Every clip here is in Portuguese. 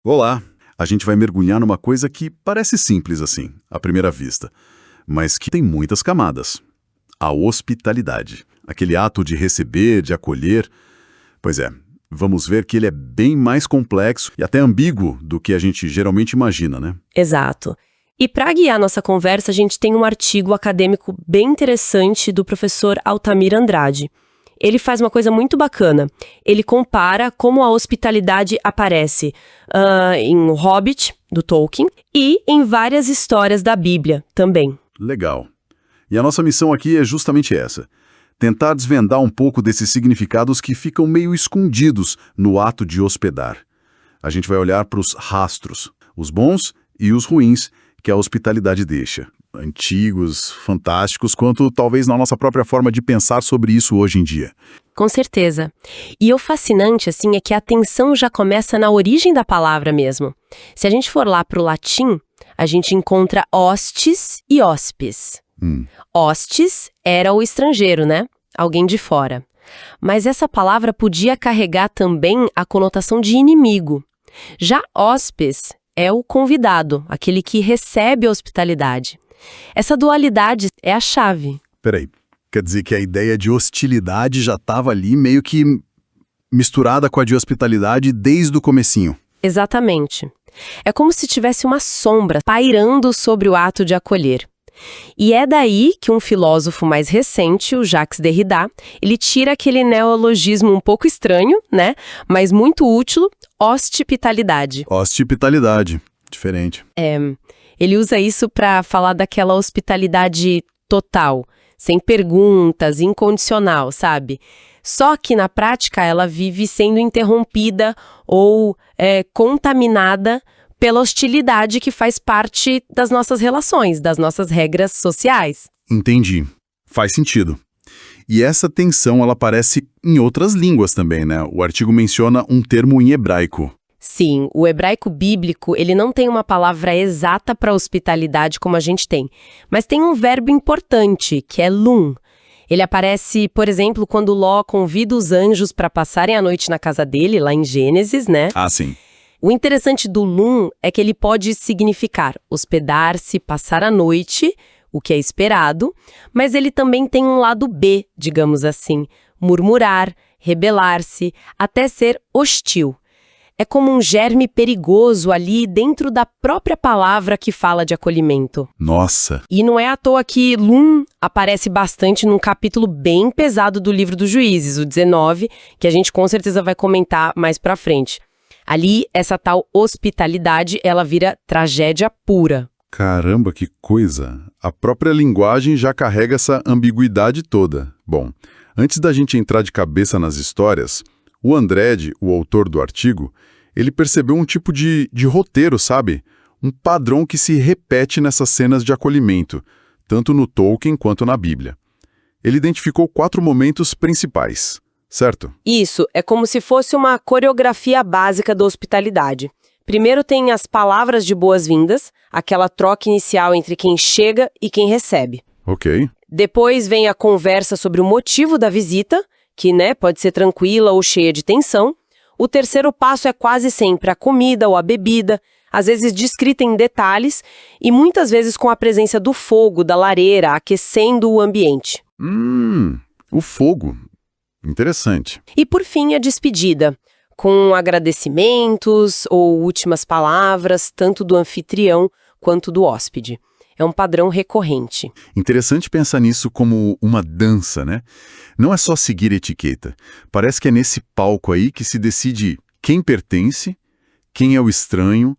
Olá! A gente vai mergulhar numa coisa que parece simples assim, à primeira vista, mas que tem muitas camadas. A hospitalidade. Aquele ato de receber, de acolher. Pois é, vamos ver que ele é bem mais complexo e até ambíguo do que a gente geralmente imagina, né? Exato. E para guiar nossa conversa, a gente tem um artigo acadêmico bem interessante do professor Altamir Andrade. Ele faz uma coisa muito bacana. Ele compara como a hospitalidade aparece em O Hobbit, do Tolkien, e em várias histórias da Bíblia também. Legal. E a nossa missão aqui é justamente essa. Tentar desvendar um pouco desses significados que ficam meio escondidos no ato de hospedar. A gente vai olhar para os rastros, os bons e os ruins que a hospitalidade deixa. Antigos, fantásticos, quanto talvez na nossa própria forma de pensar sobre isso hoje em dia. Com certeza. E o fascinante, assim, é que a atenção já começa na origem da palavra mesmo. Se a gente for lá para o latim, a gente encontra hostes e hospes. Hostes era o estrangeiro, né? Alguém de fora. Mas essa palavra podia carregar também a conotação de inimigo. Já hóspes é o convidado, aquele que recebe a hospitalidade. Essa dualidade é a chave. Peraí, quer dizer que a ideia de hostilidade já estava ali meio que misturada com a de hospitalidade desde o comecinho. Exatamente. É como se tivesse uma sombra pairando sobre o ato de acolher. E é daí que um filósofo mais recente, o Jacques Derrida, ele tira aquele neologismo um pouco estranho, né, mas muito útil, hospitalidade. Hospitalidade, diferente. Ele usa isso para falar daquela hospitalidade total, sem perguntas, incondicional, sabe? Só que na prática ela vive sendo interrompida ou contaminada pela hostilidade que faz parte das nossas relações, das nossas regras sociais. Entendi. Faz sentido. E essa tensão, ela aparece em outras línguas também, né? O artigo menciona um termo em hebraico. Sim, o hebraico bíblico, ele não tem uma palavra exata para hospitalidade como a gente tem, mas tem um verbo importante, que é lum. Ele aparece, por exemplo, quando Ló convida os anjos para passarem a noite na casa dele, lá em Gênesis, né? Ah, sim. O interessante do lum é que ele pode significar hospedar-se, passar a noite, o que é esperado, mas ele também tem um lado B, digamos assim, murmurar, rebelar-se, até ser hostil. É como um germe perigoso ali dentro da própria palavra que fala de acolhimento. Nossa! E não é à toa que lum aparece bastante num capítulo bem pesado do livro dos Juízes, o 19, que a gente com certeza vai comentar mais pra frente. Ali, essa tal hospitalidade, ela vira tragédia pura. Caramba, que coisa! A própria linguagem já carrega essa ambiguidade toda. Bom, antes da gente entrar de cabeça nas histórias, o Andrade, o autor do artigo, ele percebeu um tipo de roteiro, sabe? Um padrão que se repete nessas cenas de acolhimento, tanto no Tolkien quanto na Bíblia. Ele identificou 4 momentos principais, certo? Isso, é como se fosse uma coreografia básica da hospitalidade. Primeiro tem as palavras de boas-vindas, aquela troca inicial entre quem chega e quem recebe. Ok. Depois vem a conversa sobre o motivo da visita, que, pode ser tranquila ou cheia de tensão. O terceiro passo é quase sempre a comida ou a bebida, às vezes descrita em detalhes e muitas vezes com a presença do fogo, da lareira, aquecendo o ambiente. O fogo. Interessante. E por fim, a despedida, com agradecimentos ou últimas palavras, tanto do anfitrião quanto do hóspede. É um padrão recorrente. Interessante pensar nisso como uma dança, né? Não é só seguir etiqueta. Parece que é nesse palco aí que se decide quem pertence, quem é o estranho,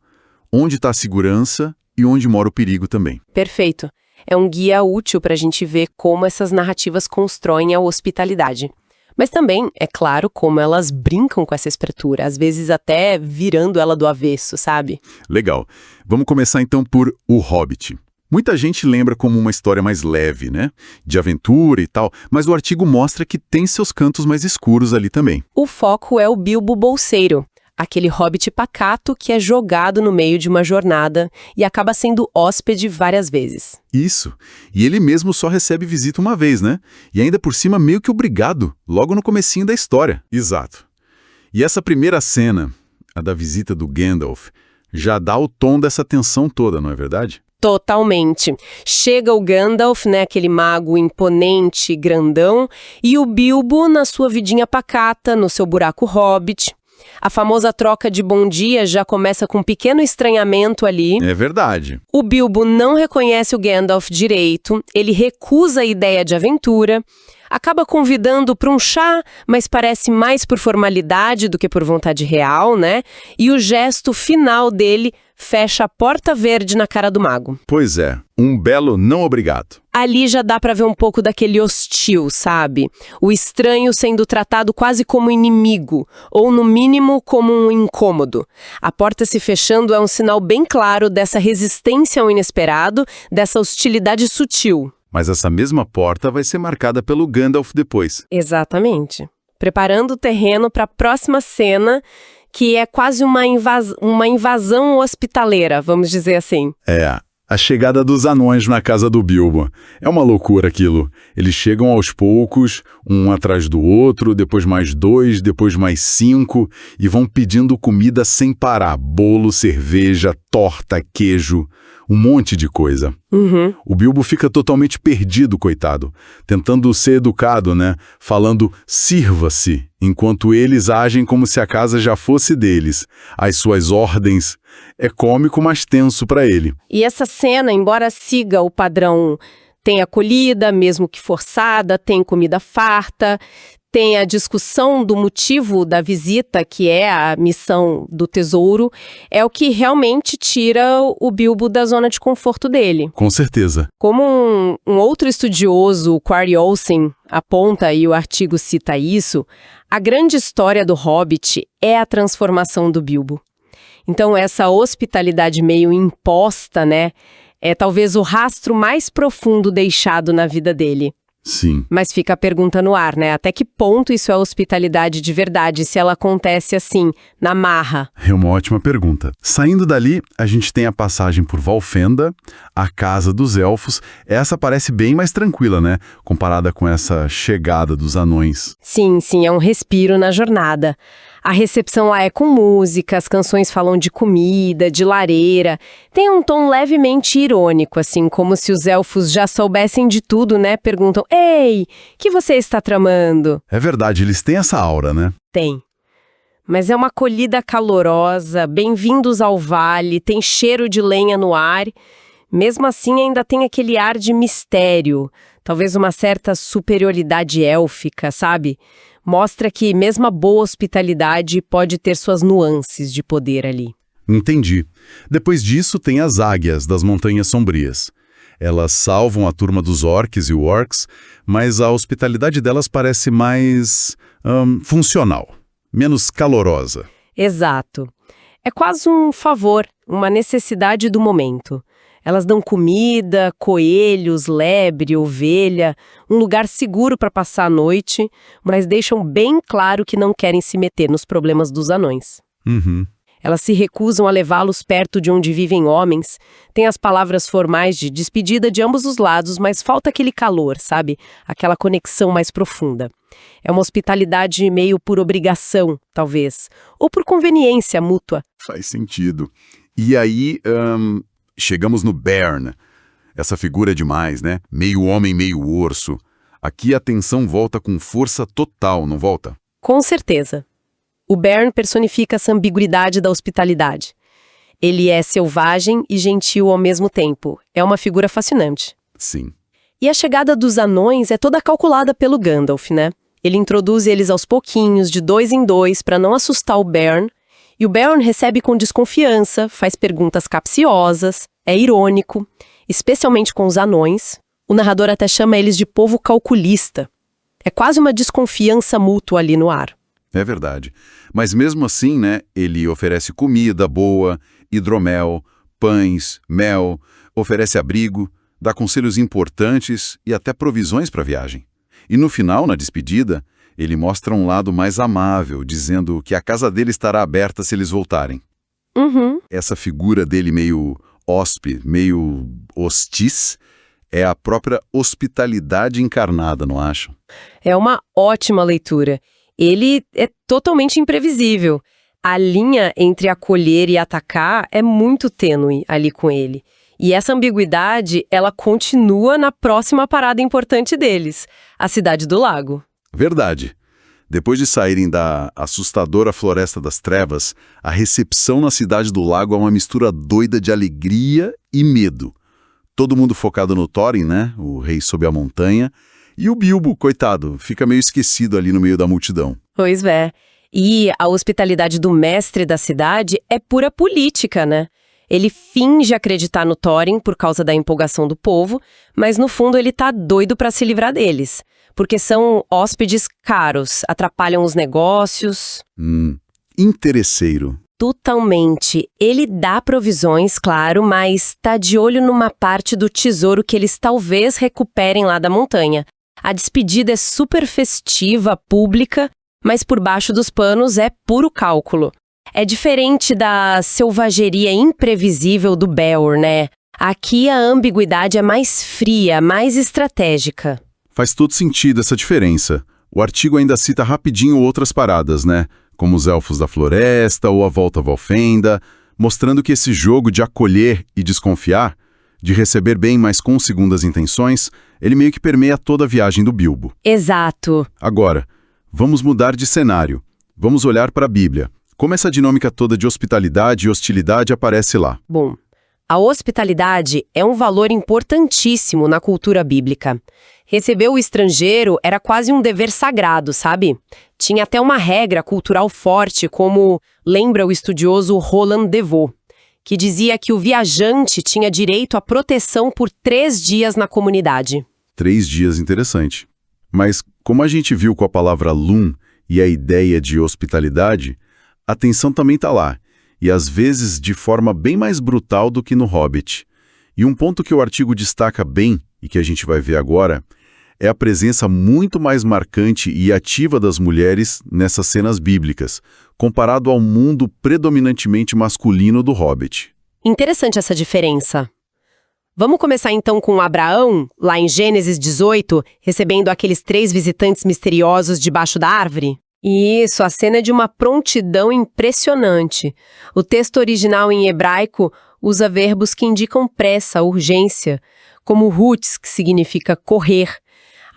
onde está a segurança e onde mora o perigo também. Perfeito. É um guia útil para a gente ver como essas narrativas constroem a hospitalidade. Mas também, é claro, como elas brincam com essa estrutura, às vezes até virando ela do avesso, sabe? Legal. Vamos começar então por O Hobbit. Muita gente lembra como uma história mais leve, né? De aventura e tal, mas o artigo mostra que tem seus cantos mais escuros ali também. O foco é o Bilbo Bolseiro, aquele hobbit pacato que é jogado no meio de uma jornada e acaba sendo hóspede várias vezes. Isso. E ele mesmo só recebe visita uma vez, né? E ainda por cima meio que obrigado, logo no comecinho da história. Exato. E essa primeira cena, a da visita do Gandalf, já dá o tom dessa tensão toda, não é verdade? Totalmente. Chega o Gandalf, né, aquele mago imponente, grandão, e o Bilbo na sua vidinha pacata, no seu buraco hobbit. A famosa troca de bom dia já começa com um pequeno estranhamento ali. É verdade. O Bilbo não reconhece o Gandalf direito, ele recusa a ideia de aventura, acaba convidando para um chá, mas parece mais por formalidade do que por vontade real, né? E o gesto final dele fecha a porta verde na cara do mago. Pois é, um belo não obrigado. Ali já dá pra ver um pouco daquele hostil, sabe? O estranho sendo tratado quase como inimigo, ou no mínimo como um incômodo. A porta se fechando é um sinal bem claro dessa resistência ao inesperado, dessa hostilidade sutil. Mas essa mesma porta vai ser marcada pelo Gandalf depois. Exatamente. Preparando o terreno para a próxima cena, que é quase uma invasão hospitaleira, vamos dizer assim. É, a chegada dos anões na casa do Bilbo. É uma loucura aquilo. Eles chegam aos poucos, um atrás do outro, depois mais 2, depois mais 5, e vão pedindo comida sem parar. Bolo, cerveja, torta, queijo, um monte de coisa. Uhum. O Bilbo fica totalmente perdido, coitado, tentando ser educado, né? Falando sirva-se, enquanto eles agem como se a casa já fosse deles. As suas ordens. É cômico, mas tenso para ele. E essa cena, embora siga o padrão, tem acolhida, mesmo que forçada, tem comida farta, tem a discussão do motivo da visita, que é a missão do tesouro, é o que realmente tira o Bilbo da zona de conforto dele. Com certeza. Como um outro estudioso, o Quarry Olsen, aponta e o artigo cita isso, a grande história do Hobbit é a transformação do Bilbo. Então essa hospitalidade meio imposta, né, é talvez o rastro mais profundo deixado na vida dele. Sim. Mas fica a pergunta no ar, né? Até que ponto isso é hospitalidade de verdade, se ela acontece assim, na marra? É uma ótima pergunta. Saindo dali, a gente tem a passagem por Valfenda, a Casa dos Elfos. Essa parece bem mais tranquila, né? Comparada com essa chegada dos anões. Sim, é um respiro na jornada. A recepção lá é com música, as canções falam de comida, de lareira. Tem um tom levemente irônico, assim, como se os elfos já soubessem de tudo, né? Perguntam, ei, que você está tramando? É verdade, eles têm essa aura, né? Tem. Mas é uma acolhida calorosa, bem-vindos ao vale, tem cheiro de lenha no ar. Mesmo assim, ainda tem aquele ar de mistério, talvez uma certa superioridade élfica, sabe? Mostra que mesmo a boa hospitalidade pode ter suas nuances de poder ali. Entendi. Depois disso, tem as águias das Montanhas Sombrias. Elas salvam a turma dos orcs e orcs, mas a hospitalidade delas parece mais funcional, menos calorosa. Exato. É quase um favor, uma necessidade do momento. Elas dão comida, coelhos, lebre, ovelha, um lugar seguro para passar a noite, mas deixam bem claro que não querem se meter nos problemas dos anões. Uhum. Elas se recusam a levá-los perto de onde vivem homens. Tem as palavras formais de despedida de ambos os lados, mas falta aquele calor, sabe? Aquela conexão mais profunda. É uma hospitalidade meio por obrigação, talvez, ou por conveniência mútua. Faz sentido. E aí, chegamos no Bern. Essa figura é demais, né? Meio homem, meio urso. Aqui a tensão volta com força total, não volta? Com certeza. O Bern personifica essa ambiguidade da hospitalidade. Ele é selvagem e gentil ao mesmo tempo. É uma figura fascinante. Sim. E a chegada dos anões é toda calculada pelo Gandalf, né? Ele introduz eles aos pouquinhos, de 2 em 2, para não assustar o Bern. E o Bern recebe com desconfiança, faz perguntas capciosas, é irônico, especialmente com os anões. O narrador até chama eles de povo calculista. É quase uma desconfiança mútua ali no ar. É verdade. Mas mesmo assim, né, ele oferece comida boa, hidromel, pães, mel, oferece abrigo, dá conselhos importantes e até provisões para a viagem. E no final, na despedida, ele mostra um lado mais amável, dizendo que a casa dele estará aberta se eles voltarem. Uhum. Essa figura dele meio hóspede, meio hostis, é a própria hospitalidade encarnada, não acham? É uma ótima leitura. Ele é totalmente imprevisível. A linha entre acolher e atacar é muito tênue ali com ele. E essa ambiguidade, ela continua na próxima parada importante deles, a Cidade do Lago. Verdade. Depois de saírem da assustadora Floresta das Trevas, a recepção na Cidade do Lago é uma mistura doida de alegria e medo. Todo mundo focado no Thorin, né? O rei sob a montanha. E o Bilbo, coitado, fica meio esquecido ali no meio da multidão. Pois é. E a hospitalidade do mestre da cidade é pura política, né? Ele finge acreditar no Thorin por causa da empolgação do povo, mas no fundo ele tá doido pra se livrar deles. Porque são hóspedes caros, atrapalham os negócios. Interesseiro. Totalmente. Ele dá provisões, claro, mas tá de olho numa parte do tesouro que eles talvez recuperem lá da montanha. A despedida é super festiva, pública, mas por baixo dos panos é puro cálculo. É diferente da selvageria imprevisível do Beor, né? Aqui a ambiguidade é mais fria, mais estratégica. Faz todo sentido essa diferença. O artigo ainda cita rapidinho outras paradas, né? Como os Elfos da Floresta ou a Volta à Valfenda, mostrando que esse jogo de acolher e desconfiar, de receber bem, mas com segundas intenções, ele meio que permeia toda a viagem do Bilbo. Exato. Agora, vamos mudar de cenário. Vamos olhar para a Bíblia. Como essa dinâmica toda de hospitalidade e hostilidade aparece lá? Bom, a hospitalidade é um valor importantíssimo na cultura bíblica. Receber o estrangeiro era quase um dever sagrado, sabe? Tinha até uma regra cultural forte, como lembra o estudioso Roland Devaux, que dizia que o viajante tinha direito à proteção por 3 dias na comunidade. 3 dias, interessante. Mas, como a gente viu com a palavra lum e a ideia de hospitalidade, a tensão também está lá, e às vezes de forma bem mais brutal do que no Hobbit. E um ponto que o artigo destaca bem, e que a gente vai ver agora, é a presença muito mais marcante e ativa das mulheres nessas cenas bíblicas, comparado ao mundo predominantemente masculino do Hobbit. Interessante essa diferença. Vamos começar então com Abraão, lá em Gênesis 18, recebendo aqueles 3 visitantes misteriosos debaixo da árvore? Isso, a cena é de uma prontidão impressionante. O texto original em hebraico usa verbos que indicam pressa, urgência, como rutz, que significa correr.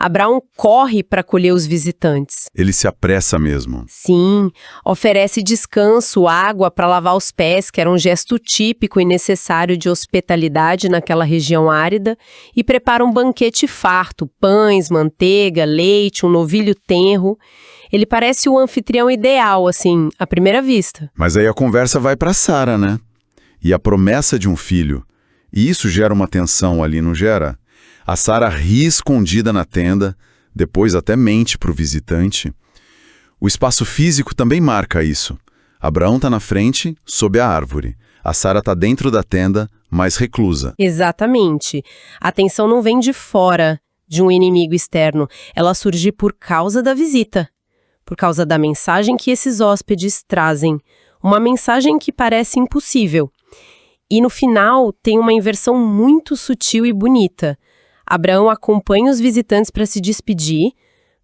Abraão corre para acolher os visitantes. Ele se apressa mesmo. Sim, oferece descanso, água para lavar os pés, que era um gesto típico e necessário de hospitalidade naquela região árida, e prepara um banquete farto, pães, manteiga, leite, um novilho tenro. Ele parece o anfitrião ideal, assim, à primeira vista. Mas aí a conversa vai para Sara, né? E a promessa de um filho. E isso gera uma tensão ali, não gera? A Sara ri escondida na tenda, depois até mente para o visitante. O espaço físico também marca isso. Abraão está na frente, sob a árvore. A Sara está dentro da tenda, mais reclusa. Exatamente. A tensão não vem de fora, de um inimigo externo. Ela surge por causa da visita. Por causa da mensagem que esses hóspedes trazem. Uma mensagem que parece impossível. E no final tem uma inversão muito sutil e bonita. Abraão acompanha os visitantes para se despedir,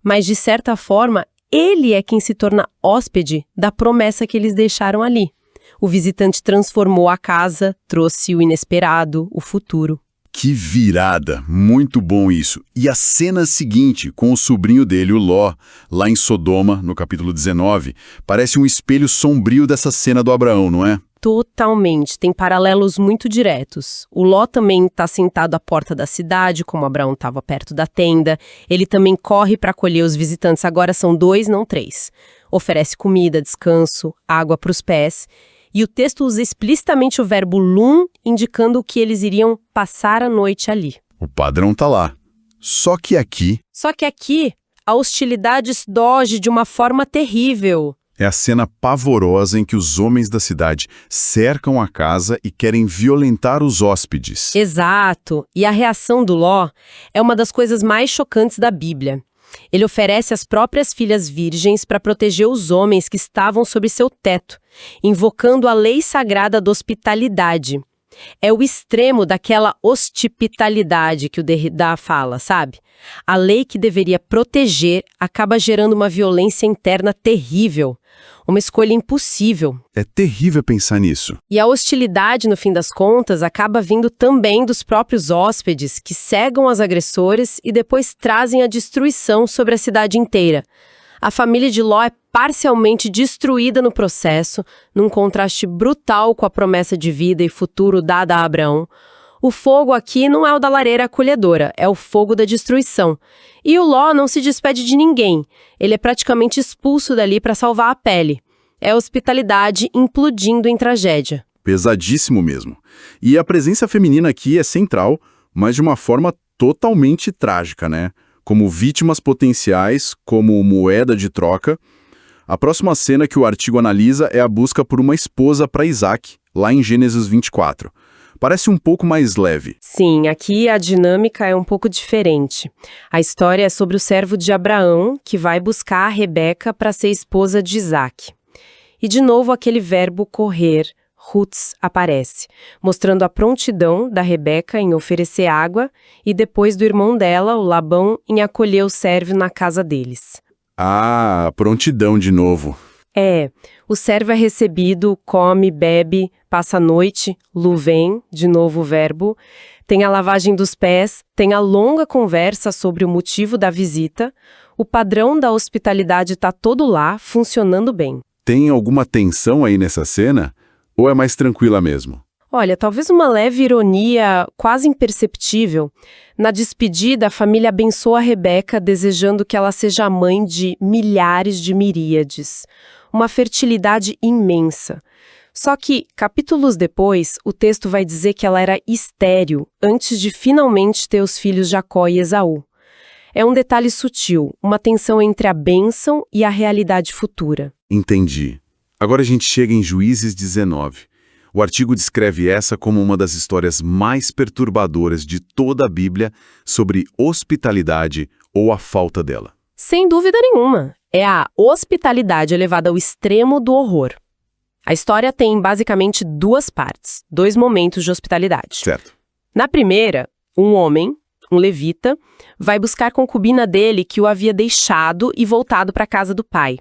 mas de certa forma ele é quem se torna hóspede da promessa que eles deixaram ali. O visitante transformou a casa, trouxe o inesperado, o futuro. Que virada! Muito bom isso. E a cena seguinte, com o sobrinho dele, o Ló, lá em Sodoma, no capítulo 19, parece um espelho sombrio dessa cena do Abraão, não é? Totalmente, tem paralelos muito diretos. O Ló também está sentado à porta da cidade, como Abraão estava perto da tenda. Ele também corre para acolher os visitantes, agora são 2, não 3. Oferece comida, descanso, água para os pés. E o texto usa explicitamente o verbo lum, indicando que eles iriam passar a noite ali. O padrão tá lá. Só que aqui a hostilidade doge de uma forma terrível. é a cena pavorosa em que os homens da cidade cercam a casa e querem violentar os hóspedes. Exato. E a reação do Ló é uma das coisas mais chocantes da Bíblia. Ele oferece as próprias filhas virgens para proteger os homens que estavam sob seu teto, invocando a lei sagrada da hospitalidade. É o extremo daquela hospitalidade que o Derrida fala, sabe? A lei que deveria proteger acaba gerando uma violência interna terrível, uma escolha impossível. É terrível pensar nisso. E a hostilidade, no fim das contas, acaba vindo também dos próprios hóspedes, que cegam os agressores e depois trazem a destruição sobre a cidade inteira. A família de Ló é parcialmente destruída no processo, num contraste brutal com a promessa de vida e futuro dada a Abraão. O fogo aqui não é o da lareira acolhedora, é o fogo da destruição. E o Ló não se despede de ninguém. Ele é praticamente expulso dali para salvar a pele. É a hospitalidade implodindo em tragédia. Pesadíssimo mesmo. E a presença feminina aqui é central, mas de uma forma totalmente trágica, né? Como vítimas potenciais, como moeda de troca. A próxima cena que o artigo analisa é a busca por uma esposa para Isaac, lá em Gênesis 24. Parece um pouco mais leve. Sim, aqui a dinâmica é um pouco diferente. A história é sobre o servo de Abraão, que vai buscar a Rebeca para ser esposa de Isaac. E de novo aquele verbo correr, Ruth, aparece, mostrando a prontidão da Rebeca em oferecer água e depois do irmão dela, o Labão, em acolher o servo na casa deles. Ah, prontidão de novo. O servo é recebido, come, bebe, passa a noite, vem, de novo o verbo, tem a lavagem dos pés, tem a longa conversa sobre o motivo da visita, o padrão da hospitalidade está todo lá, funcionando bem. Tem alguma tensão aí nessa cena? Ou é mais tranquila mesmo? Olha, talvez uma leve ironia quase imperceptível. Na despedida, a família abençoa a Rebeca, desejando que ela seja a mãe de milhares de miríades. Uma fertilidade imensa. Só que, capítulos depois, o texto vai dizer que ela era estéril, antes de finalmente ter os filhos Jacó e Esaú. É um detalhe sutil, uma tensão entre a bênção e a realidade futura. Entendi. Agora a gente chega em Juízes 19. O artigo descreve essa como uma das histórias mais perturbadoras de toda a Bíblia sobre hospitalidade ou a falta dela. Sem dúvida nenhuma. É a hospitalidade elevada ao extremo do horror. A história tem basicamente duas partes, dois momentos de hospitalidade. Certo. Na primeira, um homem, um levita, vai buscar a concubina dele que o havia deixado e voltado para a casa do pai.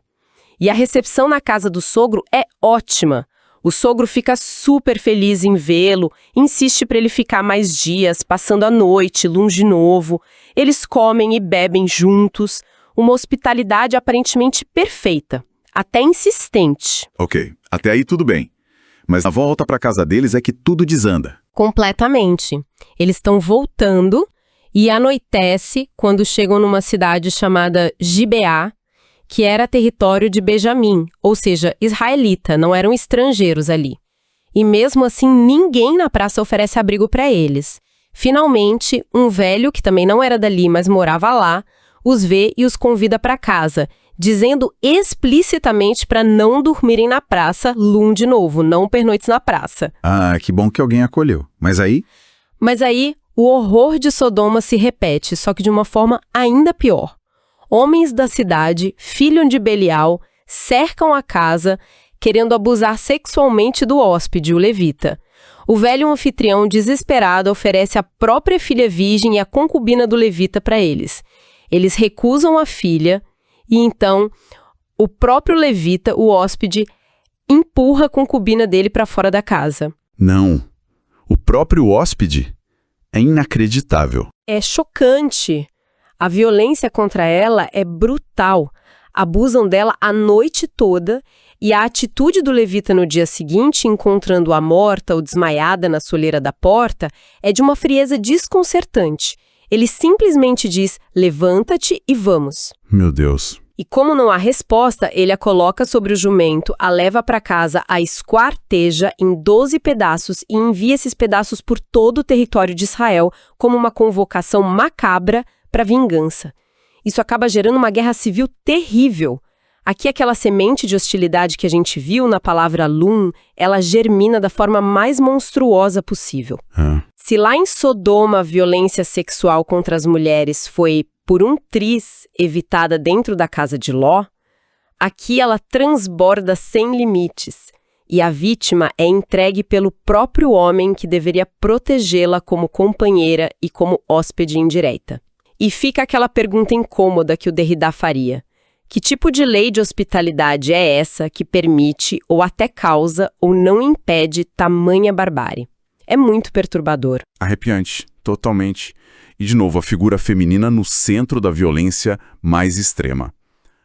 E a recepção na casa do sogro é ótima. O sogro fica super feliz em vê-lo, insiste para ele ficar mais dias, passando a noite, de novo. Eles comem e bebem juntos. Uma hospitalidade aparentemente perfeita, até insistente. Ok, até aí tudo bem. Mas na volta para casa deles é que tudo desanda. Completamente. Eles estão voltando e anoitece quando chegam numa cidade chamada Gibeá, que era território de Benjamim, ou seja, israelita, não eram estrangeiros ali. E mesmo assim, ninguém na praça oferece abrigo para eles. Finalmente, um velho, que também não era dali, mas morava lá, os vê e os convida para casa, dizendo explicitamente para não dormirem na praça, de novo, não pernoites na praça. Ah, que bom que alguém acolheu. Mas aí, o horror de Sodoma se repete, só que de uma forma ainda pior. Homens da cidade, filho de Belial, cercam a casa, querendo abusar sexualmente do hóspede, o levita. O velho anfitrião, desesperado, oferece a própria filha virgem e a concubina do levita para eles. Eles recusam a filha e então o próprio levita, o hóspede, empurra a concubina dele para fora da casa. não. O próprio hóspede? É inacreditável. É chocante. A violência contra ela é brutal. Abusam dela a noite toda e a atitude do levita no dia seguinte, encontrando-a morta ou desmaiada na soleira da porta, é de uma frieza desconcertante. Ele simplesmente diz, levanta-te e vamos. Meu Deus. E como não há resposta, ele a coloca sobre o jumento, a leva para casa, a esquarteja em 12 pedaços e envia esses pedaços por todo o território de Israel como uma convocação macabra para vingança. Isso acaba gerando uma guerra civil terrível. Aqui aquela semente de hostilidade que a gente viu na palavra lum, ela germina da forma mais monstruosa possível. Se lá em Sodoma a violência sexual contra as mulheres foi, por um triz, evitada dentro da casa de Ló, aqui ela transborda sem limites. e a vítima é entregue pelo próprio homem que deveria protegê-la como companheira e como hóspede indireta. E fica aquela pergunta incômoda que o Derrida faria. Que tipo de lei de hospitalidade é essa que permite ou até causa ou não impede tamanha barbárie? É muito perturbador. Arrepiante, totalmente. E, de novo, a figura feminina no centro da violência mais extrema.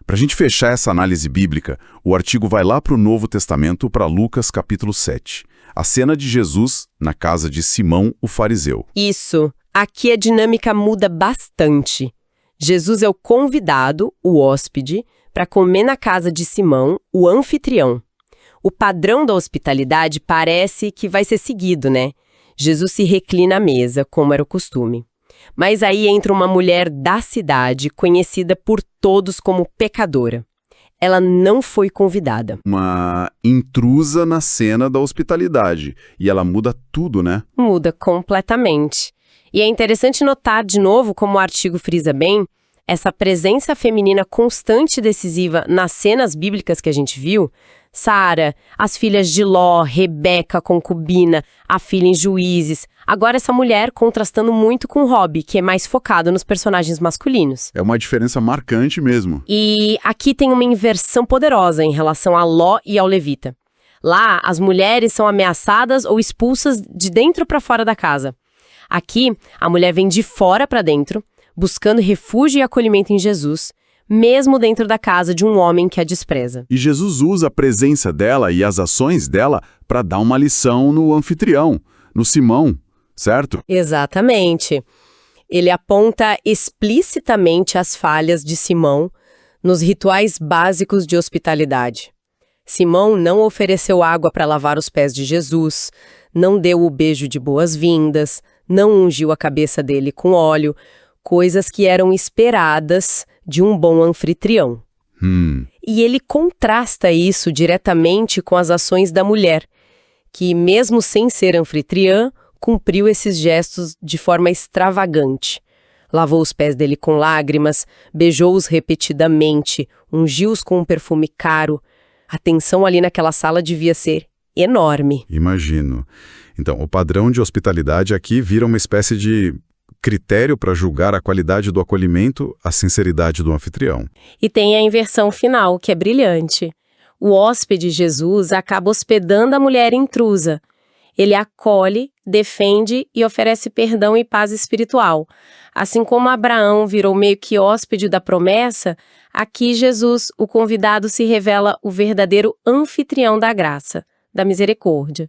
Para a gente fechar essa análise bíblica, o artigo vai lá para o Novo Testamento, para Lucas capítulo 7. A cena de Jesus na casa de Simão, o fariseu. Isso. Aqui a dinâmica muda bastante. Jesus é o convidado, o hóspede, para comer na casa de Simão, o anfitrião. O padrão da hospitalidade parece que vai ser seguido, né? Jesus se reclina à mesa, como era o costume. Mas aí entra uma mulher da cidade, conhecida por todos como pecadora. Ela não foi convidada. Uma intrusa na cena da hospitalidade. E ela muda tudo, né? Muda completamente. E é interessante notar, de novo, como o artigo frisa bem, essa presença feminina constante e decisiva nas cenas bíblicas que a gente viu, Sara, as filhas de Ló, Rebeca, concubina, a filha em Juízes. Agora essa mulher contrastando muito com Rob, que é mais focado nos personagens masculinos. É uma diferença marcante mesmo. E aqui tem uma inversão poderosa em relação a Ló e ao Levita. Lá, as mulheres são ameaçadas ou expulsas de dentro para fora da casa. Aqui, a mulher vem de fora para dentro, buscando refúgio e acolhimento em Jesus, mesmo dentro da casa de um homem que a despreza. E Jesus usa a presença dela e as ações dela para dar uma lição no anfitrião, no Simão, certo? Exatamente. Ele aponta explicitamente as falhas de Simão nos rituais básicos de hospitalidade. Simão não ofereceu água para lavar os pés de Jesus, não deu o beijo de boas-vindas, não ungiu a cabeça dele com óleo, coisas que eram esperadas de um bom anfitrião. E ele contrasta isso diretamente com as ações da mulher, que, mesmo sem ser anfitriã, cumpriu esses gestos de forma extravagante. Lavou os pés dele com lágrimas, beijou-os repetidamente, ungiu-os com um perfume caro. A tensão ali naquela sala devia ser enorme. Imagino. Então, o padrão de hospitalidade aqui vira uma espécie de critério para julgar a qualidade do acolhimento, a sinceridade do anfitrião. E tem a inversão final, que é brilhante. O hóspede Jesus acaba hospedando a mulher intrusa. Ele acolhe, defende e oferece perdão e paz espiritual. Assim como Abraão virou meio que hóspede da promessa, aqui Jesus, o convidado, se revela o verdadeiro anfitrião da graça, da misericórdia.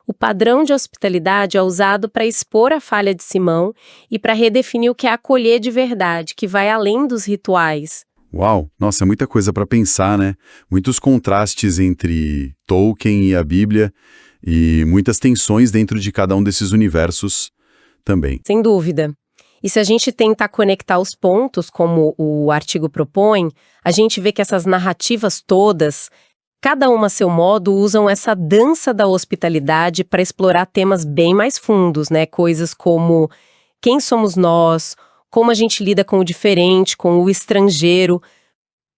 O padrão de hospitalidade é usado para expor a falha de Simão e para redefinir o que é acolher de verdade, que vai além dos rituais. Uau! Nossa, é muita coisa para pensar, né? Muitos contrastes entre Tolkien e a Bíblia e muitas tensões dentro de cada um desses universos também. Sem dúvida. E se a gente tentar conectar os pontos, como o artigo propõe, a gente vê que essas narrativas todas, cada uma a seu modo, usam essa dança da hospitalidade para explorar temas bem mais fundos, né? Coisas como quem somos nós, como a gente lida com o diferente, com o estrangeiro,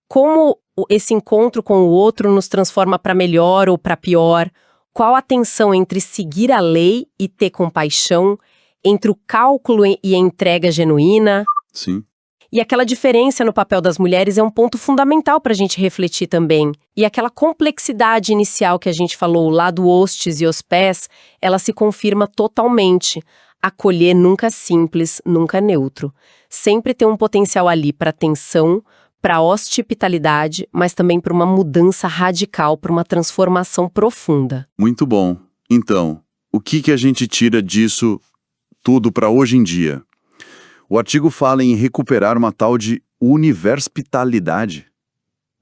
como esse encontro com o outro nos transforma para melhor ou para pior, qual a tensão entre seguir a lei e ter compaixão, entre o cálculo e a entrega genuína. Sim. E aquela diferença no papel das mulheres é um ponto fundamental para a gente refletir também. E aquela complexidade inicial que a gente falou lá do hostes e os pés, ela se confirma totalmente. Acolher nunca simples, nunca neutro. Sempre tem um potencial ali para tensão, para hospitalidade, mas também para uma mudança radical, para uma transformação profunda. Muito bom. Então, o que a gente tira disso tudo para hoje em dia? O artigo fala em recuperar uma tal de universalidade.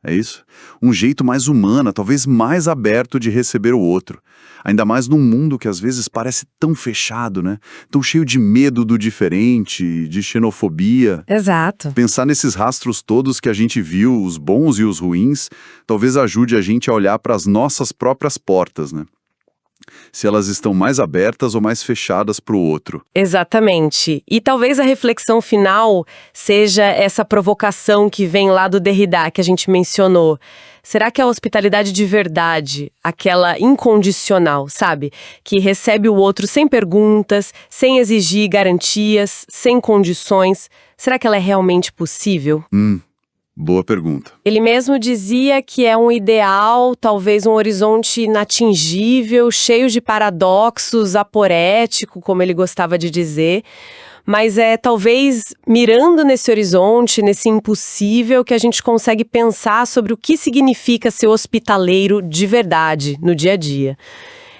É isso? Um jeito mais humano, talvez mais aberto de receber o outro. Ainda mais num mundo que às vezes parece tão fechado, né? Tão cheio de medo do diferente, de xenofobia. Exato. Pensar nesses rastros todos que a gente viu, os bons e os ruins, talvez ajude a gente a olhar para as nossas próprias portas, né? Se elas estão mais abertas ou mais fechadas para o outro. Exatamente. E talvez a reflexão final seja essa provocação que vem lá do Derrida, que a gente mencionou. Será que a hospitalidade de verdade, aquela incondicional, sabe? Que recebe o outro sem perguntas, sem exigir garantias, sem condições, será que ela é realmente possível? Boa pergunta. Ele mesmo dizia que é um ideal, talvez um horizonte inatingível, cheio de paradoxos, aporético, como ele gostava de dizer. Mas é talvez mirando nesse horizonte, nesse impossível, que a gente consegue pensar sobre o que significa ser hospitaleiro de verdade no dia a dia.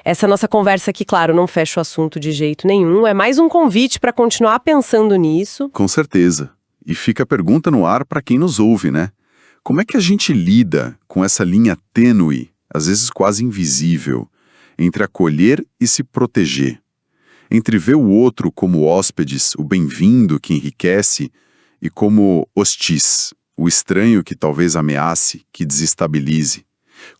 Essa nossa conversa aqui, claro, não fecha o assunto de jeito nenhum, é mais um convite para continuar pensando nisso. Com certeza. E fica a pergunta no ar para quem nos ouve, né? Como é que a gente lida com essa linha tênue, às vezes quase invisível, entre acolher e se proteger? Entre ver o outro como hóspedes, o bem-vindo que enriquece, e como hostis, o estranho que talvez ameace, que desestabilize.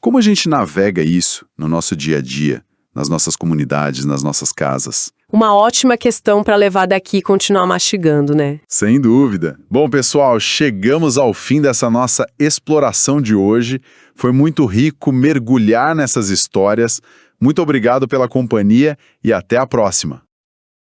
Como a gente navega isso no nosso dia a dia, nas nossas comunidades, nas nossas casas? Uma ótima questão para levar daqui e continuar mastigando, né? Sem dúvida. Bom, pessoal, chegamos ao fim dessa nossa exploração de hoje. Foi muito rico mergulhar nessas histórias. Muito obrigado pela companhia e até a próxima.